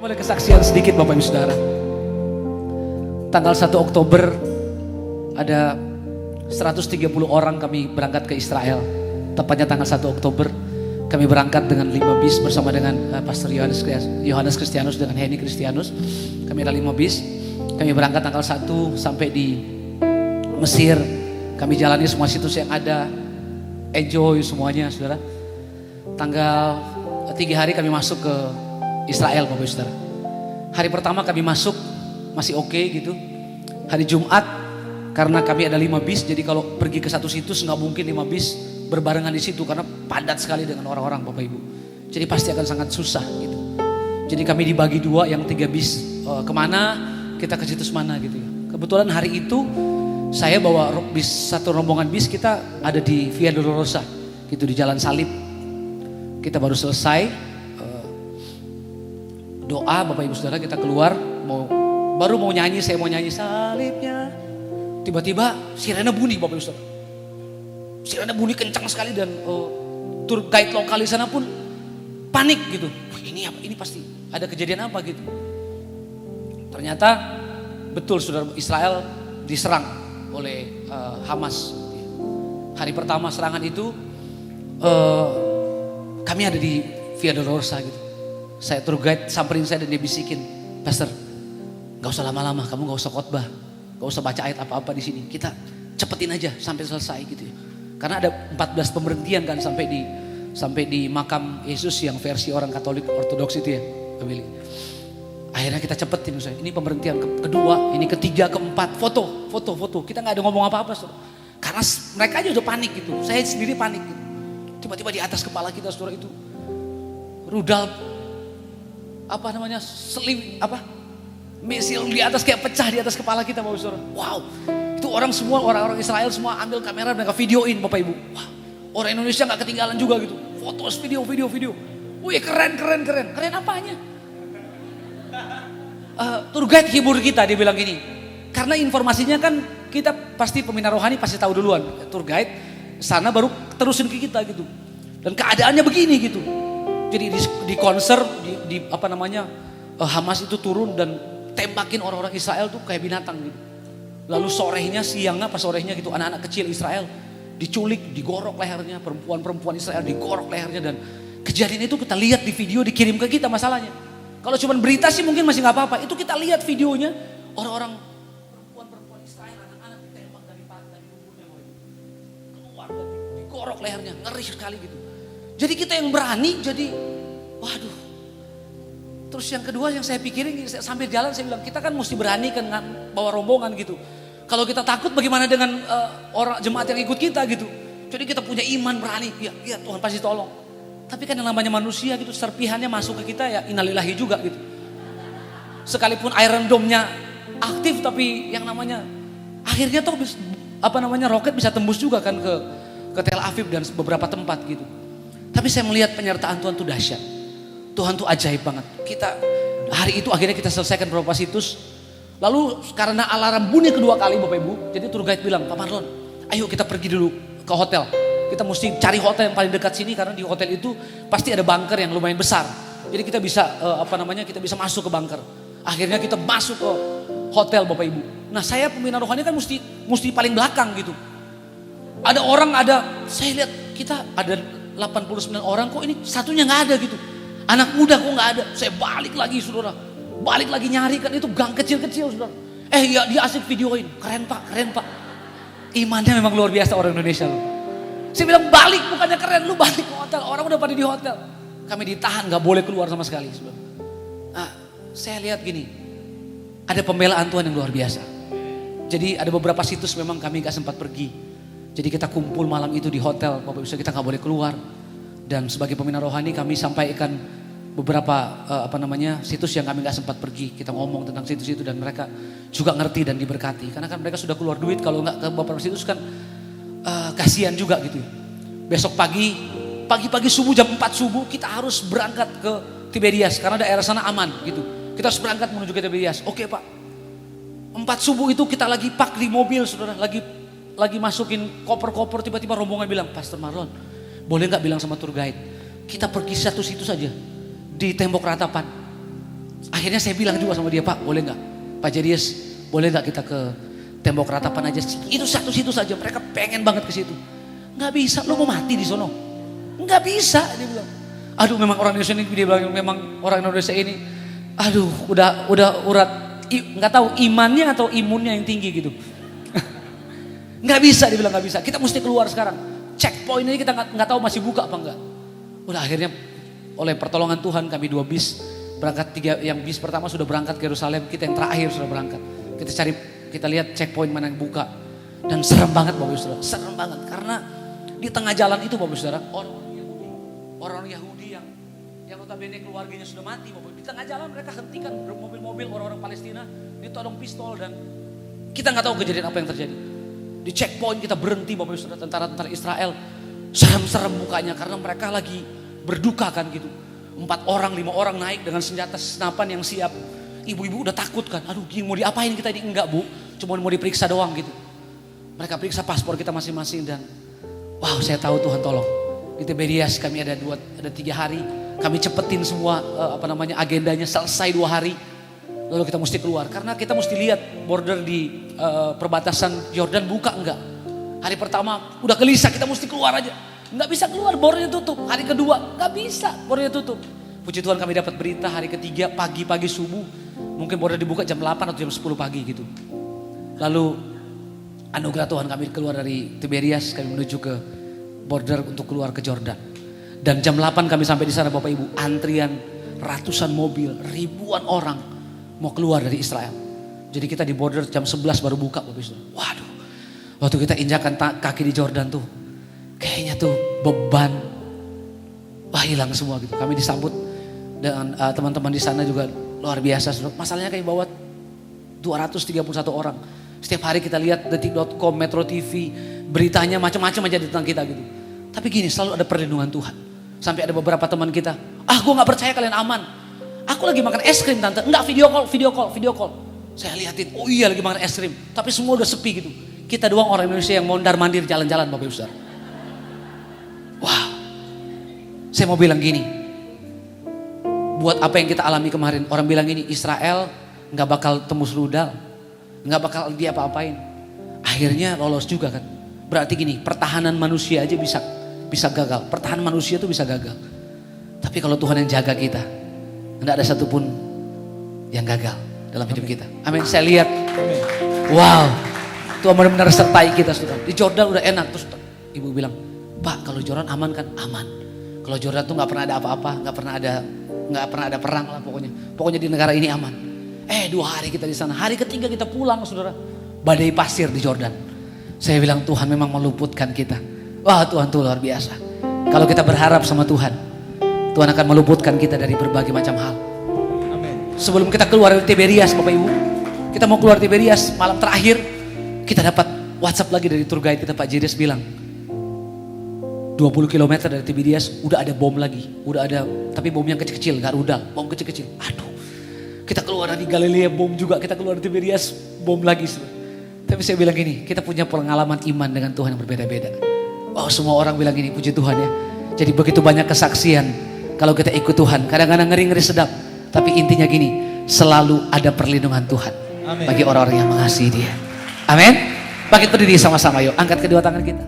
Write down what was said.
Boleh kesaksian sedikit Bapak Ibu Saudara. Tanggal 1 Oktober ada 130 orang kami berangkat ke Israel. Tepatnya tanggal 1 Oktober kami berangkat dengan 5 bis bersama dengan Pastor Yohanes Kristianus dengan Henny Kristianus. Kami ada 5 bis. Kami berangkat tanggal 1 sampai di Mesir. Kami jalani semua situs yang ada. Enjoy semuanya saudara. Tanggal 3 hari kami masuk ke Israel Bapak Ibu Saudara. Hari pertama kami masuk masih oke gitu. Hari Jumat karena kami ada 5 bis, jadi kalau pergi ke satu situs nggak mungkin 5 bis berbarengan di situ karena padat sekali dengan orang-orang Bapak Ibu. Jadi pasti akan sangat susah gitu. Jadi kami dibagi 2, yang 3 bis kemana, kita ke situs mana gitu ya. Kebetulan hari itu saya bawa bis, satu rombongan bis kita ada di Via Dolorosa gitu, di Jalan Salib. Kita baru selesai doa Bapak Ibu Saudara, kita keluar baru mau nyanyi, saya mau nyanyi salibnya. Tiba-tiba sirene bunyi Bapak Ibu Saudara. Sirene bunyi kencang sekali dan tour guide lokal di sana pun panik gitu. Ini apa? Ini pasti ada kejadian apa gitu. Ternyata betul Saudara, Israel diserang oleh Hamas. Hari pertama serangan itu kami ada di Via Dolorosa gitu. Saya tour guide samperin saya dan dia bisikin, Pastor, gak usah lama-lama, kamu gak usah khotbah, gak usah baca ayat apa-apa di sini. Kita cepetin aja sampai selesai gitu ya. Karena ada 14 pemberhentian kan sampai di makam Yesus yang versi orang Katolik Ortodoks itu ya, Billy. Akhirnya kita cepetin, misalnya. Ini pemberhentian kedua, ini ketiga, keempat, foto. Kita nggak ada ngomong apa-apa, saudara. Karena mereka aja udah panik gitu. Saya sendiri panik gitu. Tiba-tiba di atas kepala kita saudara itu rudal misil di atas kayak pecah di atas kepala kita Bapak Saudara. Wow, itu orang Israel semua ambil kamera, mereka videoin Bapak Ibu. Wah, orang Indonesia nggak ketinggalan juga gitu. Foto, video. Wih keren apanya? Tour guide hibur kita, dia bilang gini. Karena informasinya kan kita pasti pembina rohani pasti tahu duluan. Tour guide sana baru terusin ke kita gitu. Dan keadaannya begini gitu. Jadi di konser Hamas itu turun dan tembakin orang-orang Israel tuh kayak binatang gitu. Lalu siangnya pas sorenya gitu, anak-anak kecil Israel diculik, digorok lehernya, perempuan Israel digorok lehernya, dan kejadian itu kita lihat di video, dikirim ke kita masalahnya. Kalau cuma berita sih mungkin masih nggak apa-apa. Itu kita lihat videonya, orang-orang perempuan Israel, anak-anak ditembak dari tubuhnya, keluar dan digorok lehernya, ngeri sekali gitu. Jadi kita yang berani, jadi waduh. Terus yang kedua yang saya pikirin sambil jalan saya bilang, kita kan mesti berani kan bawa rombongan gitu. Kalau kita takut bagaimana dengan orang jemaat yang ikut kita gitu. Jadi kita punya iman berani, ya Tuhan pasti tolong. Tapi kan yang namanya manusia gitu, serpihannya masuk ke kita ya innalillahi juga gitu. Sekalipun Iron Dome-nya aktif tapi yang namanya akhirnya tuh roket bisa tembus juga kan ke Tel Aviv dan beberapa tempat gitu. Tapi saya melihat penyertaan Tuhan tuh dahsyat. Tuhan tuh ajaib banget. Kita hari itu akhirnya kita selesaikan beberapa situs. Lalu karena alarm bunyi kedua kali Bapak Ibu, jadi tour guide bilang, Pak Marlon, ayo kita pergi dulu ke hotel. Kita mesti cari hotel yang paling dekat sini karena di hotel itu pasti ada bunker yang lumayan besar. Jadi kita bisa kita bisa masuk ke bunker. Akhirnya kita masuk ke hotel Bapak Ibu. Nah saya pembina rohani kan mesti paling belakang gitu. Saya lihat kita ada 89 orang, kok ini satunya nggak ada gitu. Anak muda kok nggak ada. Saya balik lagi saudara. Balik lagi nyari kan, itu gang kecil-kecil saudara. Ya dia asik videoin. Keren pak. Imannya memang luar biasa orang Indonesia loh. Saya bilang balik, bukannya keren, lu balik ke hotel. Orang udah pada di hotel. Kami ditahan, nggak boleh keluar sama sekali saudara. Nah, saya lihat gini. Ada pembelaan Tuhan yang luar biasa. Jadi ada beberapa situs memang kami nggak sempat pergi. Jadi kita kumpul malam itu di hotel, Bapak Ibu, kita nggak boleh keluar. Dan sebagai pembina rohani kami sampaikan beberapa situs yang kami nggak sempat pergi. Kita ngomong tentang situs itu dan mereka juga ngerti dan diberkati. Karena kan mereka sudah keluar duit, kalau nggak ke beberapa situs kan kasihan juga gitu. Besok pagi subuh jam 4 subuh kita harus berangkat ke Tiberias karena daerah sana aman gitu. Kita harus berangkat menuju ke Tiberias. Oke Pak. 4 subuh itu kita lagi pak di mobil saudara, lagi masukin koper-koper, tiba-tiba rombongan bilang, Pastor Marlon, boleh nggak bilang sama tour guide, kita pergi satu situ saja di tembok ratapan. Akhirnya saya bilang juga sama dia, Pak boleh nggak? Pak Jerius, boleh nggak kita ke tembok ratapan aja? Itu satu situ saja, mereka pengen banget ke situ. Nggak bisa, lu mau mati di sono. Nggak bisa, dia bilang. Aduh memang orang Indonesia ini, dia bilang memang orang Indonesia ini, aduh udah urat, nggak tahu imannya atau imunnya yang tinggi gitu. Nggak bisa, dia bilang nggak bisa. Kita mesti keluar sekarang. Checkpoint ini kita nggak tahu masih buka apa enggak. Udah akhirnya oleh pertolongan Tuhan kami 2 bis berangkat, 3 yang bis pertama sudah berangkat ke Yerusalem, kita yang terakhir sudah berangkat. Kita lihat checkpoint mana yang buka dan serem banget Bapak Saudara, serem banget karena di tengah jalan itu Bapak Saudara orang Yahudi yang notabene keluarganya sudah mati Bapak. Di tengah jalan mereka hentikan mobil-mobil orang-orang Palestina, ditodong pistol dan kita nggak tahu kejadian apa yang terjadi. Di checkpoint kita berhenti Bapak Saudara, tentara-tentara Israel serem-serem mukanya karena mereka lagi berduka kan gitu. 4 orang, 5 orang naik dengan senjata senapan yang siap. Ibu-ibu udah takut kan, aduh gini mau diapain kita ini? Enggak Bu, cuma mau diperiksa doang gitu. Mereka periksa paspor kita masing-masing dan wow saya tahu Tuhan tolong. Di Tiberias kami ada 3 hari, kami cepetin semua agendanya selesai 2 hari. Lalu kita mesti keluar karena kita mesti lihat border di perbatasan Yordan buka enggak. Hari pertama udah gelisah, kita mesti keluar aja. Nggak bisa keluar, bordernya tutup. Hari kedua nggak bisa, bordernya tutup. Puji Tuhan kami dapat berita hari ketiga pagi-pagi subuh. Mungkin border dibuka jam 8 atau jam 10 pagi gitu. Lalu anugerah Tuhan kami keluar dari Tiberias, kami menuju ke border untuk keluar ke Jordan. Dan jam 8 kami sampai di sana Bapak Ibu, antrian ratusan mobil, ribuan orang mau keluar dari Israel. Jadi kita di border jam 11 baru buka Bapak Ibu. Waduh, waktu kita injakan kaki di Jordan tuh, kayaknya tuh beban, wah hilang semua gitu. Kami disambut dengan teman-teman di sana juga luar biasa. Masalahnya kayak bawa 231 orang. Setiap hari kita lihat detik.com, Metro TV, beritanya macam-macam aja tentang kita gitu. Tapi gini, selalu ada perlindungan Tuhan. Sampai ada beberapa teman kita, gue gak percaya kalian aman. Aku lagi makan es krim tante, enggak video call. Saya liatin, oh iya lagi makan es krim. Tapi semua udah sepi gitu. Kita doang orang Indonesia yang mondar-mandir jalan-jalan Bapak Ibu Saudara. Wow, saya mau bilang gini, buat apa yang kita alami kemarin, orang bilang gini, Israel gak bakal tembus rudal, gak bakal dia apa-apain. Akhirnya lolos juga kan. Berarti gini, pertahanan manusia aja bisa gagal, pertahanan manusia tuh bisa gagal. Tapi kalau Tuhan yang jaga kita, gak ada satupun yang gagal dalam hidup kita. Amin, saya lihat, wow, Tuhan benar-benar sertai kita saudara. Di Jordan udah enak, terus ibu bilang, Pak kalau Jordan aman kan? Aman. Kalau Jordan tuh gak pernah ada apa-apa, gak pernah ada perang lah pokoknya. Pokoknya di negara ini aman. 2 hari kita di sana, hari ketiga kita pulang saudara. Badai pasir di Jordan. Saya bilang Tuhan memang meluputkan kita. Wah Tuhan tuh luar biasa. Kalau kita berharap sama Tuhan, Tuhan akan meluputkan kita dari berbagai macam hal. Amin. Sebelum kita keluar dari Tiberias Bapak Ibu, kita mau keluar Tiberias malam terakhir, kita dapat WhatsApp lagi dari tour guide kita Pak Jerius bilang, 20 km dari Tiberias udah ada bom lagi. Udah ada, tapi bom yang kecil-kecil, gak rudal, bom kecil-kecil. Aduh, kita keluar dari Galilea bom juga, kita keluar dari Tiberias bom lagi. Tapi saya bilang gini, kita punya pengalaman iman dengan Tuhan yang berbeda-beda. Wow, semua orang bilang gini, puji Tuhan ya. Jadi begitu banyak kesaksian kalau kita ikut Tuhan. Kadang-kadang ngeri-ngeri sedap, tapi intinya gini, selalu ada perlindungan Tuhan. Amin. Bagi orang-orang yang mengasihi Dia. Amin. Bangkit berdiri sama-sama yuk, angkat kedua tangan kita.